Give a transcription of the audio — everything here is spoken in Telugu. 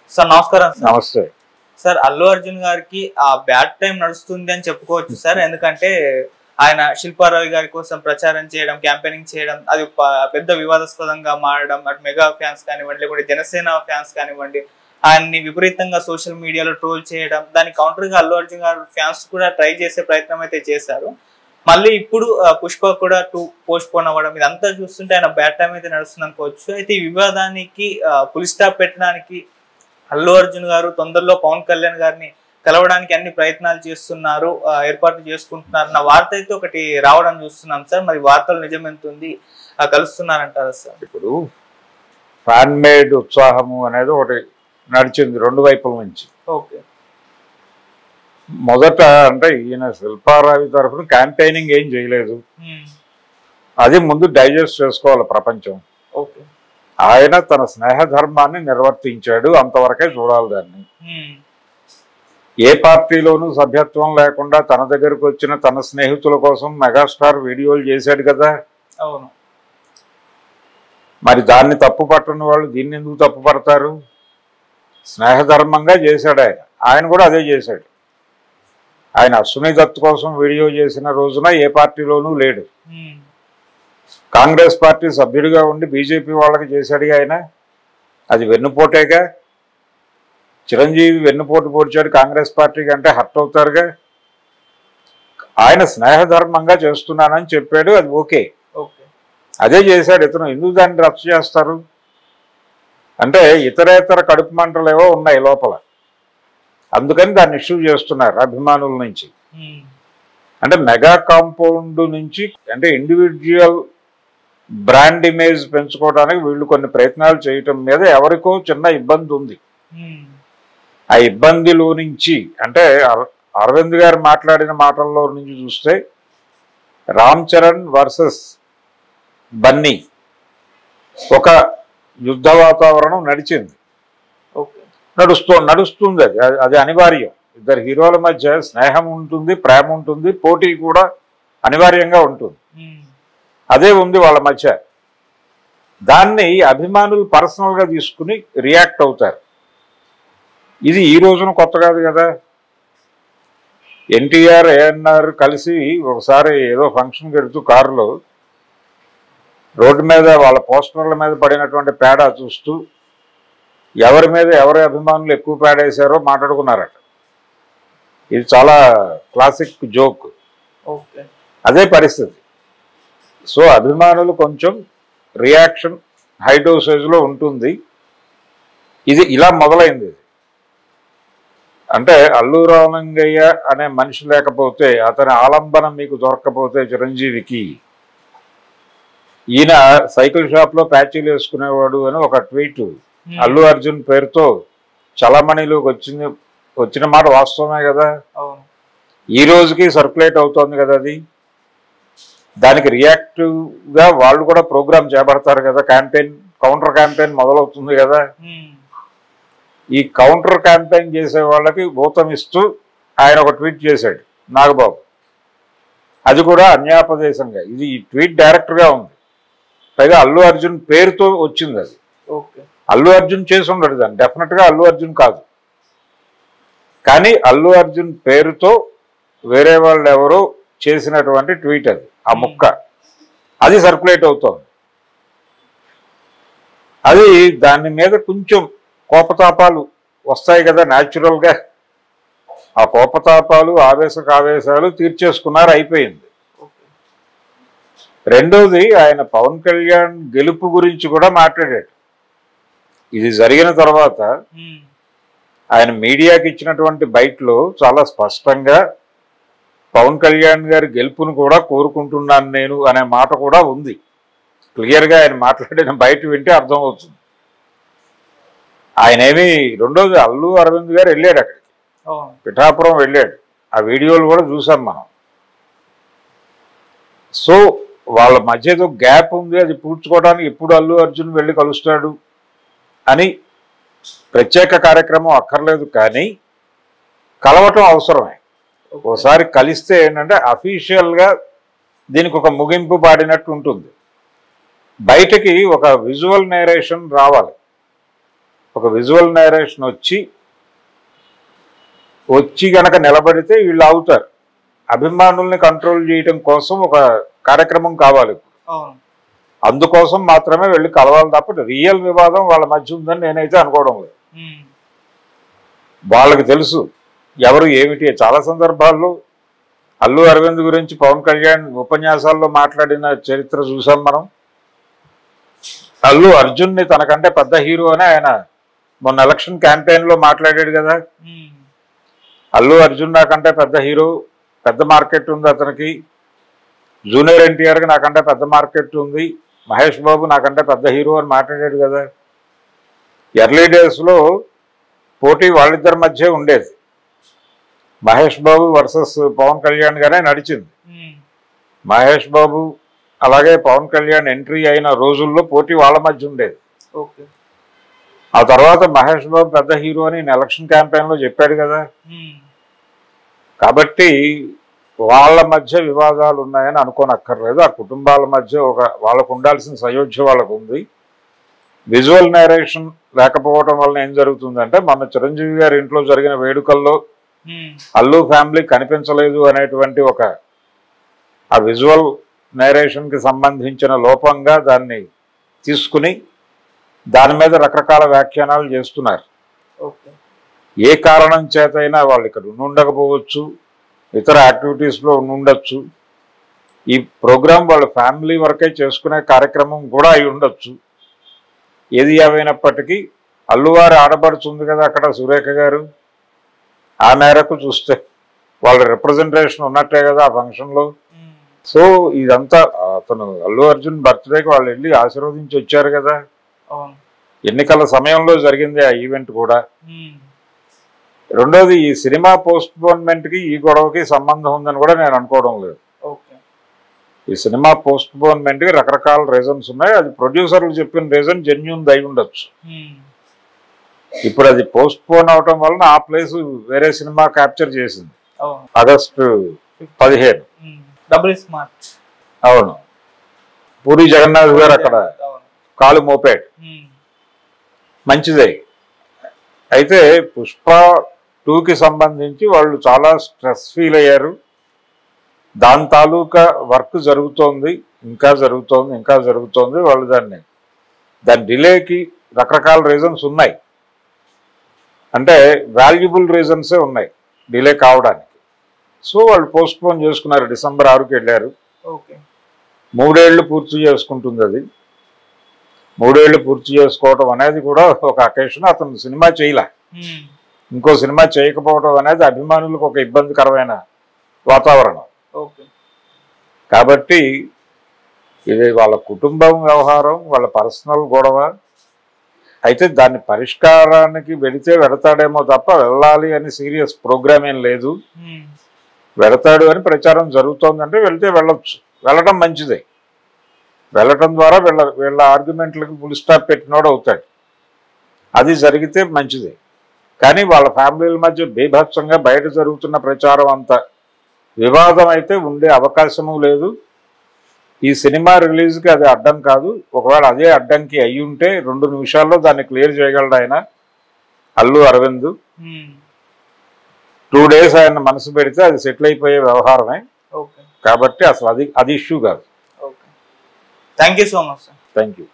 సార్ నమస్కారం. నమస్తే సార్, అల్లు అర్జున్ గారికి ఆ బ్యాడ్ టైం నడుస్తుంది అని చెప్పుకోవచ్చు సార్. ఎందుకంటే ఆయన శిల్పారావు గారి కోసం ప్రచారం చేయడం, క్యాంపెయినింగ్ చేయడం, అది పెద్ద వివాదాస్పదంగా మారడం, అటు మెగా ఫ్యాన్స్ కానివ్వండి, లేకుంటే జనసేన ఫ్యాన్స్ కానివ్వండి, ఆయన్ని విపరీతంగా సోషల్ మీడియాలో ట్రోల్ చేయడం, దాని కౌంటర్ గా అల్లు అర్జున్ గారు ఫ్యాన్స్ కూడా ట్రై చేసే ప్రయత్నం అయితే చేశారు. మళ్ళీ ఇప్పుడు పుష్ప కూడా 2 పోస్ట్ పోన్ అవ్వడం, ఇదంతా చూస్తుంటే ఆయన బ్యాడ్ టైం అయితే నడుస్తుంది అనుకోవచ్చు. అయితే ఈ వివాదానికి ఫుల్ స్టాప్ పెట్టడానికి అల్లు అర్జున్ గారు తొందరలో పవన్ కళ్యాణ్ గారిని కలవడానికి అన్ని ప్రయత్నాలు చేస్తున్నారు, ఏర్పాట్లు చేసుకుంటున్నారు అన్న వార్త అయితే ఒకటి రావడం చూస్తున్నాం సార్. మరి వార్తలు నిజం ఎంత ఉంది, కలుస్తున్నారంటారా సార్? ఇప్పుడు ఫ్యాన్ మేడ్ ఉత్సాహము అనేది ఒకటి నడిచింది రెండు వైపుల నుంచి. ఓకే. మొదట అంటే ఈయన శిల్పారావి తరఫున క్యాంపెయినింగ్ ఏం చేయలేదు, అది ముందు డైజెస్ట్ చేసుకోవాలి ప్రపంచం. ఓకే. ఆయన తన స్నేహ ధర్మాన్ని నిర్వర్తించాడు, అంతవరకే చూడాలి దాన్ని. ఏ పార్టీలోనూ సభ్యత్వం లేకుండా తన దగ్గరకు వచ్చిన తన స్నేహితుల కోసం మెగాస్టార్ వీడియోలు చేశాడు కదా. అవును. మరి దాన్ని తప్పు పట్టని వాళ్ళు దీన్ని ఎందుకు తప్పు పడతారు? స్నేహధర్మంగా చేశాడు ఆయన. ఆయన కూడా అదే చేశాడు. ఆయన అశ్విని దత్ కోసం వీడియో చేసిన రోజున ఏ పార్టీలోనూ లేడు. కాంగ్రెస్ పార్టీ సభ్యుడిగా ఉండి బీజేపీ వాళ్ళకి చేశాడు ఆయన. అది వెన్నుపోటేగా. చిరంజీవి వెన్నుపోటు పొడిచాడు కాంగ్రెస్ పార్టీకి అంటే హర్ట్ అవుతారుగా. ఆయన స్నేహధర్మంగా చేస్తున్నానని చెప్పాడు, అది ఓకే. అదే చేశాడు ఇతను. ఎందుకు దాన్ని రద్దు చేస్తారు అంటే ఇతరేతర కడుపు మంటలేవో ఉన్నాయి లోపల, అందుకని దాన్ని ఇష్యూ చేస్తున్నారు అభిమానుల నుంచి. అంటే మెగా కాంపౌండ్ నుంచి అంటే ఇండివిజువల్ బ్రాండ్ ఇమేజ్ పెంచుకోవడానికి వీళ్ళు కొన్ని ప్రయత్నాలు చేయటం మీద ఎవరికో చిన్న ఇబ్బంది ఉంది. ఆ ఇబ్బందిలో నుంచి అంటే అరవింద్ గారు మాట్లాడిన మాటల్లో నుంచి చూస్తే రామ్ చరణ్ వర్సెస్ బన్నీ ఒక యుద్ధ వాతావరణం నడిచింది, నడుస్తుంది. అది అనివార్యం. ఇద్దరు హీరోల మధ్య స్నేహం ఉంటుంది, ప్రేమ ఉంటుంది, పోటీ కూడా అనివార్యంగా ఉంటుంది. అదే ఉంది వాళ్ళ మధ్య. దాన్ని అభిమానులు పర్సనల్గా తీసుకుని రియాక్ట్ అవుతారు. ఇది ఈ రోజున కొత్త కాదు కదా. ఎన్టీఆర్ ఏఎన్ఆర్ కలిసి ఒకసారి ఏదో ఫంక్షన్కి వెళుతూ కారులో రోడ్డు మీద వాళ్ళ పోస్టర్ల మీద పడినటువంటి పేడ చూస్తూ ఎవరి మీద ఎవరి అభిమానులు ఎక్కువ పేడ వేశారో మాట్లాడుకున్నారట. ఇది చాలా క్లాసిక్ జోక్. అదే పరిస్థితి. సో అభిమానులు కొంచెం రియాక్షన్ హై డోసేజ్లో ఉంటుంది. ఇది ఇలా మొదలైంది. అంటే అల్లు రామలింగయ్య అనే మనిషి లేకపోతే, అతని ఆలంబన మీకు దొరక్కపోతే చిరంజీవికి, ఈయన సైకిల్ షాప్లో ప్యాచీలు వేసుకునేవాడు అని ఒక ట్వీట్ అల్లు అర్జున్ పేరుతో చలమణిలోకి వచ్చిన మాట వాస్తవమే కదా. ఈ రోజుకి సర్క్యులేట్ అవుతోంది కదా అది. దానికి రియాక్టివ్గా వాళ్ళు కూడా ప్రోగ్రామ్ చేపడతారు కదా. క్యాంపెయిన్, కౌంటర్ క్యాంపెయిన్ మొదలవుతుంది కదా. ఈ కౌంటర్ క్యాంపెయిన్ చేసే వాళ్ళకి భూతం ఇస్తూ ఆయన ఒక ట్వీట్ చేశాడు నాగబాబు. అది కూడా అన్యాపదేశంగా. ఇది ఈ ట్వీట్ డైరెక్ట్గా ఉంది, పైగా అల్లు అర్జున్ పేరుతో వచ్చింది. అది అల్లు అర్జున్ చేసి ఉండడు, దాన్ని డెఫినెట్గా అల్లు అర్జున్ కాదు. కానీ అల్లు అర్జున్ పేరుతో వేరే వాళ్ళు ఎవరో చేసినటువంటి ట్వీట్ అది. ఆ ముక్క అది సర్క్యులేట్ అవుతోంది. అది దాని మీద కొంచెం కోపతాపాలు వస్తాయి కదా న్యాచురల్గా. ఆ కోపతాపాలు ఆవేశాలు తీర్చేసుకున్నారు, అయిపోయింది. రెండోది, ఆయన పవన్ కళ్యాణ్ గెలుపు గురించి కూడా మాట్లాడాడు. ఇది జరిగిన తర్వాత ఆయన మీడియాకి ఇచ్చినటువంటి బైట్లో చాలా స్పష్టంగా పవన్ కళ్యాణ్ గారి గెలుపును కూడా కోరుకుంటున్నాను నేను అనే మాట కూడా ఉంది. క్లియర్గా ఆయన మాట్లాడిన బయట వింటే అర్థమవుతుంది. ఆయనేమి. రెండోది, అల్లు అరవింద్ గారు వెళ్ళాడు అక్కడికి, పిఠాపురం వెళ్ళాడు. ఆ వీడియోలు కూడా చూసాం మనం. సో వాళ్ళ మధ్య ఏదో గ్యాప్ ఉంది, అది పూడ్చుకోవడానికి ఎప్పుడు అల్లు అర్జున్ వెళ్ళి కలుస్తాడు అని ప్రత్యేక కార్యక్రమం అక్కర్లేదు. కానీ కలవటం అవసరమే. ఒకసారి కలిస్తే ఏంటంటే అఫీషియల్గా దీనికి ఒక ముగింపు పాడినట్టు ఉంటుంది. బయటకి ఒక విజువల్ నేరేషన్ రావాలి. ఒక విజువల్ నరేషన్ వచ్చి గనక నిలబడితే వీళ్ళు ఆగుతారు. అభిమానుల్ని కంట్రోల్ చేయడం కోసం ఒక కార్యక్రమం కావాలి. అందుకోసం మాత్రమే వెళ్ళి కలవాలి తప్ప రియల్ వివాదం వాళ్ళ మధ్య ఉందని నేనైతే అనుకోవడం లేదు. వాళ్ళకి తెలుసు ఎవరు ఏమిటి. చాలా సందర్భాల్లో అల్లు అరవింద్ గురించి పవన్ కళ్యాణ్ ఉపన్యాసాల్లో మాట్లాడిన చరిత్ర చూసాం మనం. అల్లు అర్జున్ని తనకంటే పెద్ద హీరో అని ఆయన మొన్న ఎలక్షన్ క్యాంపెయిన్ లో మాట్లాడాడు కదా. అల్లు అర్జున్ నాకంటే పెద్ద హీరో, పెద్ద మార్కెట్ ఉంది అతనికి. జూనియర్ ఎన్టీఆర్కి నాకంటే పెద్ద మార్కెట్ ఉంది. మహేష్ బాబు నాకంటే పెద్ద హీరో అని మాట్లాడాడు కదా. ఎర్లీ డేస్లో పోటీ వాళ్ళిద్దరి మధ్య ఉండేది. మహేష్ బాబు వర్సెస్ పవన్ కళ్యాణ్ గానే నడిచింది. మహేష్ బాబు అలాగే పవన్ కళ్యాణ్ ఎంట్రీ అయిన రోజుల్లో పోటీ వాళ్ళ మధ్య ఉండేది. ఆ తర్వాత మహేష్ బాబు పెద్ద హీరో అని ఎలక్షన్ క్యాంపెయిన్లో చెప్పాడు కదా. కాబట్టి వాళ్ళ మధ్య వివాదాలు ఉన్నాయని అనుకోనక్కర్లేదు. ఆ కుటుంబాల మధ్య వాళ్ళకు ఉండాల్సిన సయోధ్య వాళ్ళకు ఉంది. విజువల్ నరేషన్ లేకపోవడం వలన ఏం జరుగుతుందంటే, మన చిరంజీవి గారి ఇంట్లో జరిగిన వేడుకల్లో అల్లు ఫ్యామిలీ కనిపించలేదు అనేటువంటి ఆ విజువల్ నరేషన్కి సంబంధించిన లోపంగా దాన్ని తీసుకుని దాని మీద రకరకాల వ్యాఖ్యానాలు చేస్తున్నారు. ఏ కారణం చేతైనా వాళ్ళు ఇక్కడ ఉండకపోవచ్చు, ఇతర యాక్టివిటీస్లో ఉండొచ్చు. ఈ ప్రోగ్రాం వాళ్ళ ఫ్యామిలీ వరకే చేసుకునే కార్యక్రమం కూడా అయి ఉండొచ్చు. ఏది ఏమైనప్పటికీ అల్లువారి ఆడబడుతుంది కదా అక్కడ సురేఖ గారు. ఆ మేరకు చూస్తే వాళ్ళ రిప్రజెంటేషన్ ఉన్నట్టే కదా ఆ ఫంక్షన్లో. సో ఇదంతా అతను అల్లు అర్జున్ బర్త్డేకి వాళ్ళు వెళ్ళి ఆశీర్వదించి వచ్చారు కదా. ఎన్నికల సమయంలో జరిగింది ఆ ఈవెంట్ కూడా. రెండోది, ఈ సినిమా పోస్ట్ పోన్మెంట్కి ఈ గొడవకి సంబంధం ఉందని కూడా నేను అనుకోవడం లేదు. ఈ సినిమా పోస్ట్ పోన్మెంట్కి రకరకాల రీజన్స్ ఉన్నాయి. అది ప్రొడ్యూసర్లు చెప్పిన రీజన్ జెన్యూన్ అయి ఉండొచ్చు. ఇప్పుడు అది పోస్ట్ పోన్ అవటం వలన ఆ ప్లేస్ వేరే సినిమా క్యాప్చర్ చేసింది. ఆగస్టు 15. అవును, పూరి జగన్నాథ్ గారు అక్కడ కాలు మోపాడు. మంచిదే. అయితే పుష్ప 2కి సంబంధించి వాళ్ళు చాలా స్ట్రెస్ ఫీల్ అయ్యారు. దాని తాలూకా వర్క్ జరుగుతోంది, ఇంకా జరుగుతోంది. వాళ్ళు దాని డిలేకి రకరకాల రీజన్స్ ఉన్నాయి. అంటే వాల్యుబుల్ రీజన్సే ఉన్నాయి డిలే కావడానికి. సో వాళ్ళు పోస్ట్ పోన్ చేసుకున్నారు. డిసెంబర్ 6కి వెళ్ళారు. 3 ఏళ్ళు పూర్తి చేసుకుంటుంది అది. 3 ఏళ్ళు పూర్తి చేసుకోవటం అనేది కూడా ఒక అకేషన్. అతను సినిమా చేయలే, ఇంకో సినిమా చేయకపోవడం అనేది అభిమానులకు ఒక ఇబ్బందికరమైన వాతావరణం. కాబట్టి ఇది వాళ్ళ కుటుంబం వ్యవహారం, వాళ్ళ పర్సనల్ గొడవ. అయితే దాన్ని పరిష్కారానికి వెడతాడేమో తప్ప వెళ్ళాలి అని సీరియస్ ప్రోగ్రామ్ ఏం లేదు. వెళతాడు అని ప్రచారం జరుగుతోందంటే వెళ్తే వెళ్ళొచ్చు, వెళ్ళడం మంచిదే. వెళ్ళటం ద్వారా వీళ్ళ ఆర్గ్యుమెంట్లకు ఫుల్ స్టాప్ పెట్టినోడు అవుతాడు. అది జరిగితే మంచిదే. కానీ వాళ్ళ ఫ్యామిలీల మధ్య బీభత్సంగా బయట జరుగుతున్న ప్రచారం అంత వివాదం అయితే ఉండే అవకాశము లేదు. ఈ సినిమా రిలీజ్కి అది అడ్డం కాదు. ఒకవేళ అదే అడ్డంకి అయి ఉంటే 2 నిమిషాల్లో దాన్ని క్లియర్ చేయగలడు ఆయన అల్లు అరవింద్. 2 days ఆయన మనసు పెడితే అది సెటిల్ అయిపోయే వ్యవహారమే. కాబట్టి అసలు అది ఇష్యూ కాదు. Thank you so much sir. Thank you.